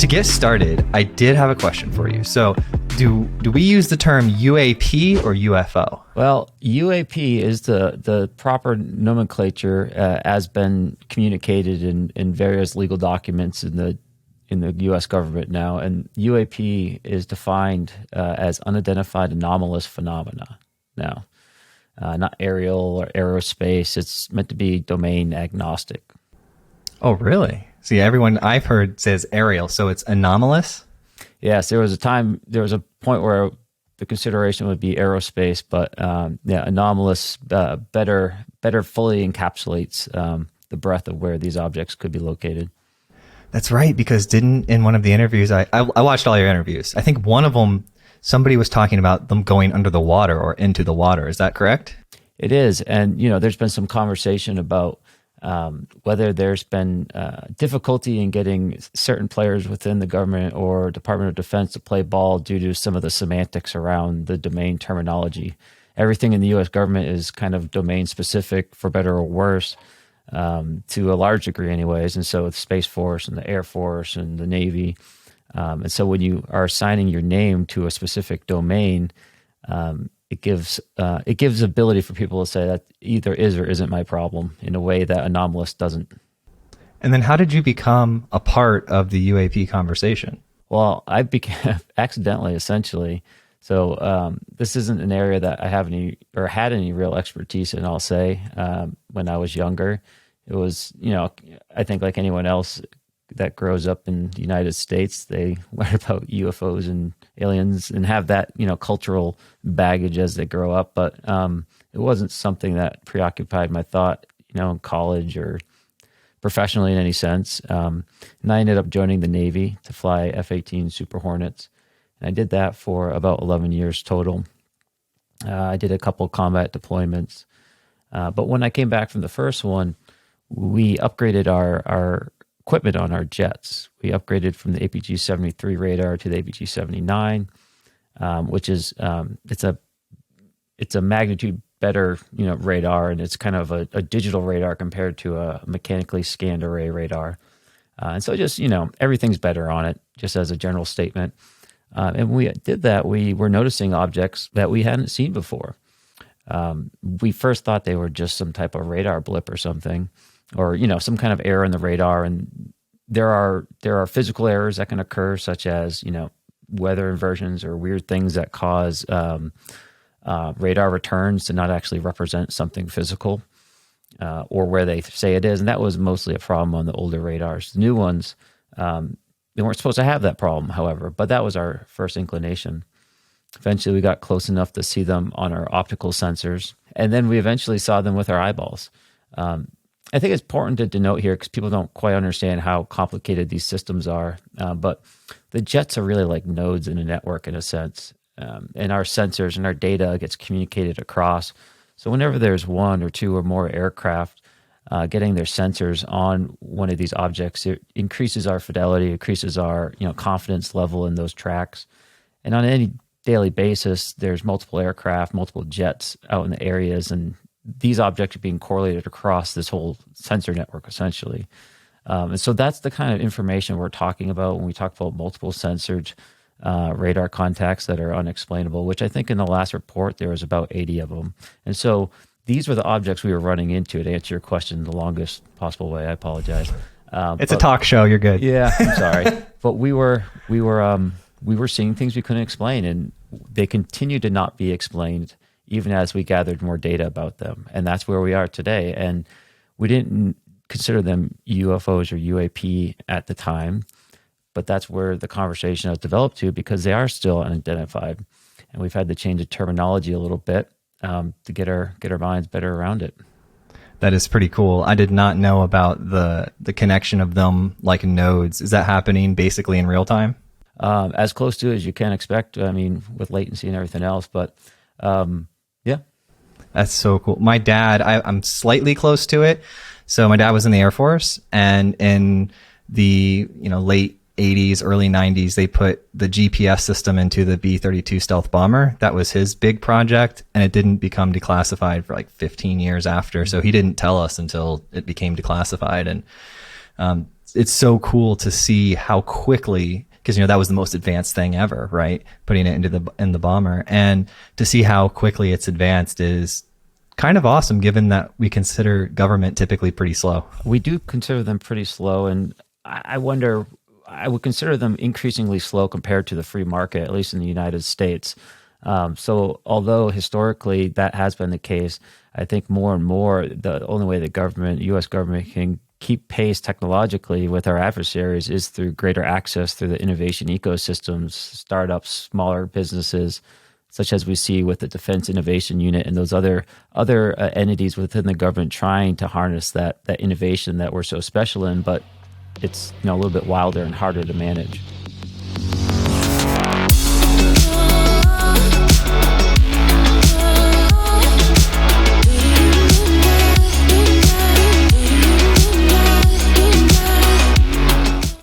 get started, I did have a question for you. So do we use the term UAP or UFO? Well, UAP is the proper nomenclature as been communicated in various legal documents in the U.S. government now. And UAP is defined as unidentified anomalous phenomena now, not aerial or aerospace. It's meant to be domain agnostic. Oh, really? See, everyone I've heard says aerial, so it's anomalous? Yes, there was a point where the consideration would be aerospace, but anomalous better fully encapsulates the breadth of where these objects could be located. That's right, because in one of the interviews, I watched all your interviews. I think one of them, somebody was talking about them going under the water or into the water. Is that correct? It is. And, there's been some conversation about whether there's been difficulty in getting certain players within the government or Department of Defense to play ball due to some of the semantics around the domain terminology. Everything in the U.S. government is kind of domain specific, for better or worse, to a large degree anyways. And so with Space Force and the Air Force and the Navy. And so when you are assigning your name to a specific domain, it gives ability for people to say that either is or isn't my problem in a way that anomalous doesn't. And then how did you become a part of the UAP conversation? Well, I became accidentally, essentially. So this isn't an area that I have had any real expertise in, I'll say. When I was younger, it was, I think like anyone else that grows up in the United States, they learn about UFOs and aliens and have that, cultural baggage as they grow up. But it wasn't something that preoccupied my thought, in college or professionally in any sense. And I ended up joining the Navy to fly F-18 Super Hornets. And I did that for about 11 years total. I did a couple combat deployments. But when I came back from the first one, we upgraded our equipment on our jets. We upgraded from the APG-73 radar to the APG-79, which is it's a magnitude better radar, and it's kind of a digital radar compared to a mechanically scanned array radar. And so just everything's better on it, just as a general statement. And we did that. We were noticing objects that we hadn't seen before. We first thought they were just some type of radar blip or something, or some kind of error in the radar. And there are physical errors that can occur, such as weather inversions or weird things that cause radar returns to not actually represent something physical, or where they say it is. And that was mostly a problem on the older radars. The new ones, they weren't supposed to have that problem, however, but that was our first inclination. Eventually, we got close enough to see them on our optical sensors, and then we eventually saw them with our eyeballs. I think it's important to denote here, because people don't quite understand how complicated these systems are, but the jets are really like nodes in a network in a sense, and our sensors and our data gets communicated across. So whenever there's one or two or more aircraft getting their sensors on one of these objects, it increases our fidelity, increases our confidence level in those tracks. And on any daily basis, there's multiple aircraft, multiple jets out in the areas, and these objects are being correlated across this whole sensor network, essentially. And so that's the kind of information we're talking about when we talk about multiple censored radar contacts that are unexplainable, which I think in the last report, there was about 80 of them. And so these were the objects we were running into, to answer your question the longest possible way. I apologize. It's a talk show. You're good. Yeah, I'm sorry. But we were seeing things we couldn't explain, and they continue to not be explained even as we gathered more data about them. And that's where we are today. And we didn't consider them UFOs or UAP at the time, but that's where the conversation has developed to, because they are still unidentified. And we've had to change the terminology a little bit to get our minds better around it. That is pretty cool. I did not know about the connection of them like nodes. Is that happening basically in real time? As close to as you can expect, with latency and everything else. But yeah. That's so cool. My dad, I'm slightly close to it. So my dad was in the Air Force, and in the late 80s, early 90s, they put the GPS system into the B-32 stealth bomber. That was his big project, and it didn't become declassified for like 15 years after. So he didn't tell us until it became declassified. And it's so cool to see how quickly, because that was the most advanced thing ever, right? Putting it in the bomber, and to see how quickly it's advanced is kind of awesome, given that we consider government typically pretty slow. We do consider them pretty slow, and I wonder, I would consider them increasingly slow compared to the free market, at least in the United States. So although historically that has been the case, I think more and more the only way the government, U.S. government, can keep pace technologically with our adversaries is through greater access through the innovation ecosystems, startups, smaller businesses, such as we see with the Defense Innovation Unit and those other entities within the government trying to harness that innovation that we're so special in, but it's a little bit wilder and harder to manage.